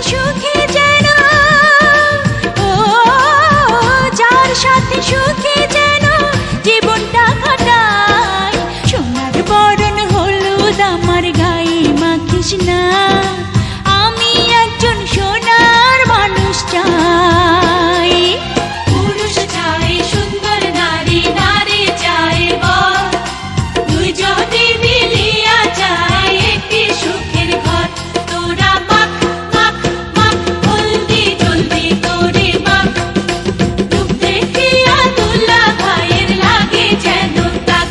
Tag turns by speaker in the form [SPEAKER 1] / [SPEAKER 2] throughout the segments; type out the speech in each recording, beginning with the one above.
[SPEAKER 1] সুখে যেন ও যার সাথে সুখে যেন জীবনটা কাটাই সোনার বরণ হলুদ আমার গায়ে মাখিস না আমি একজন সোনার মানুষ চাই পুরুষ চাই সুন্দর নারী নারী চাই বর দুইজনে মিলিয়া চাই একটি সুখের ঘর তোরা মাখ মাখ মাখ জলদি জলদি করে মাখ রূপ দেখিয়া দুলা ভাইয়ের লাগে যেন তাক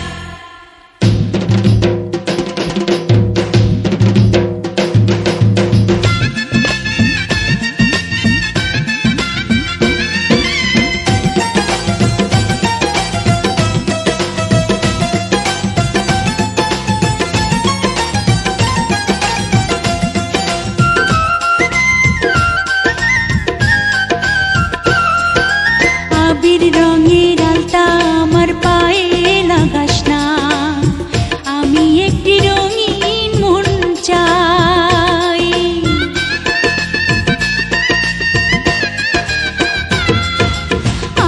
[SPEAKER 1] আবির রঙের আলতা আমার পায়ে লাগাস না আমি একটি রঙিন মন চাই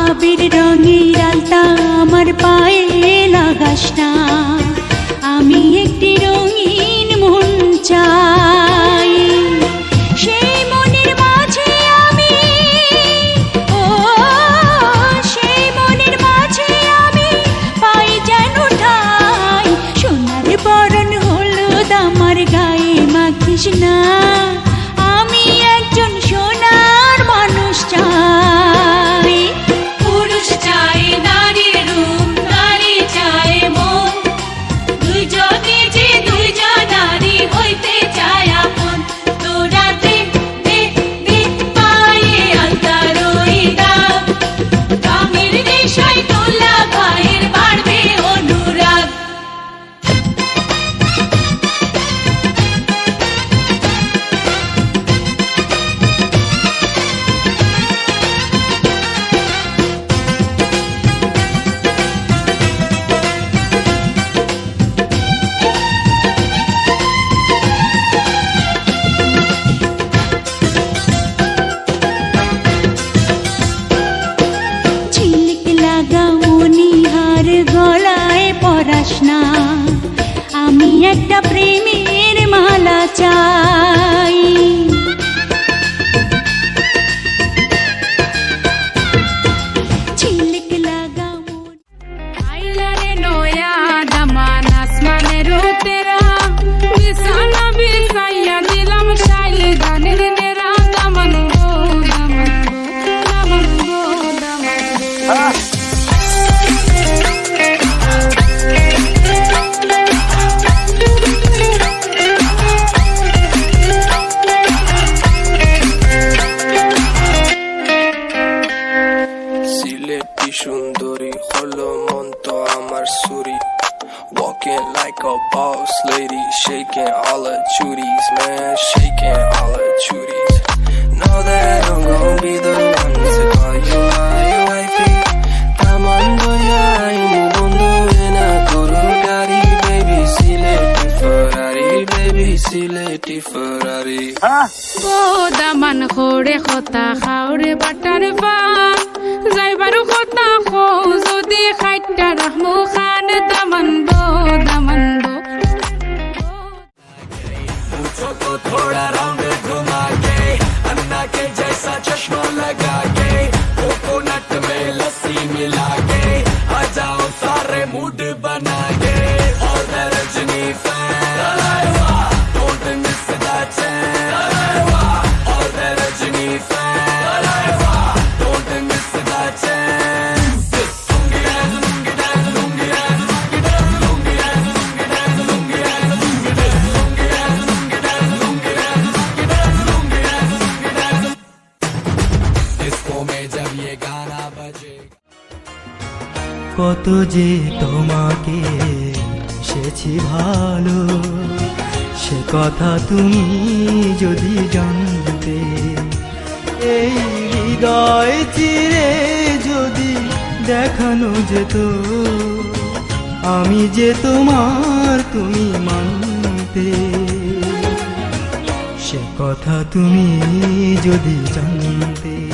[SPEAKER 1] আবির রঙের আলতা আমার পায়ে লাগাস না আমি একটি রঙিন মন চাই সেই মনের মাঝে আমি ও সেই মনের মাঝে আমি পাই যেন ঠাই সোনার বরণ হলুদ আমার গায়ে মাখিস না আমি একজন সোনার মানুষ চাই পুরুষ চাই নারীর রূপ নারী চাই মন দুইজনে যে দুইজন নারী হইতে চায় আপন তোরা দে দে দে পায়ে আলতা রই দাগ কামের নেশায় তোলা ভাইয়ের বাড়বে অনুরাগ ঝিলিক লাগা মনিহার গলায় পরাস না আমি একটা প্রেমের মালা চাই ঝিলিক লাগা
[SPEAKER 2] আইলারে নয়া দামান আসমানের তেরা বিছানা বিছাইয়া দিলাম শাইল গানের নেরা দামান গো দামান গো দামান গো দামান গো
[SPEAKER 3] সিলেটি সুন্দরী হলো মন তো আমার সুরি walking like a boss lady shaking all her chuties man shaking all her chuties know that I'm gonna be the one to call you my wifey tamando ya imu bondo ena koro gari baby sileti Ferrari
[SPEAKER 2] go Daman খোরে খতা খাওরে butter পান যাইবারু খতা খো যদি খাইটা রাহমু খান দামান গো দামান গো
[SPEAKER 3] पूछो तो थोड़ा round घुमा के अन्ना के जैसा चश्मा लगा के कोकोनट में लस्सी मिला के आ जाओ सारे मूड बना के और the Rajni fan don't miss that chance और the Rajni fan don't miss that chance lungi dance lungi dance lungi dance lungi dance lungi dance lungi dance lungi dance lungi dance lungi dance lungi dance lungi dance lungi dance disco में जब ये गाना बजेगा
[SPEAKER 4] কত যে তোমাকে সেছি ভালো সে কথা তুমি যদি জানতে এই হৃদয় চিরে যদি দেখানো যেত আমি যে তোমার তুমি মানতে সে কথা তুমি যদি জানতে।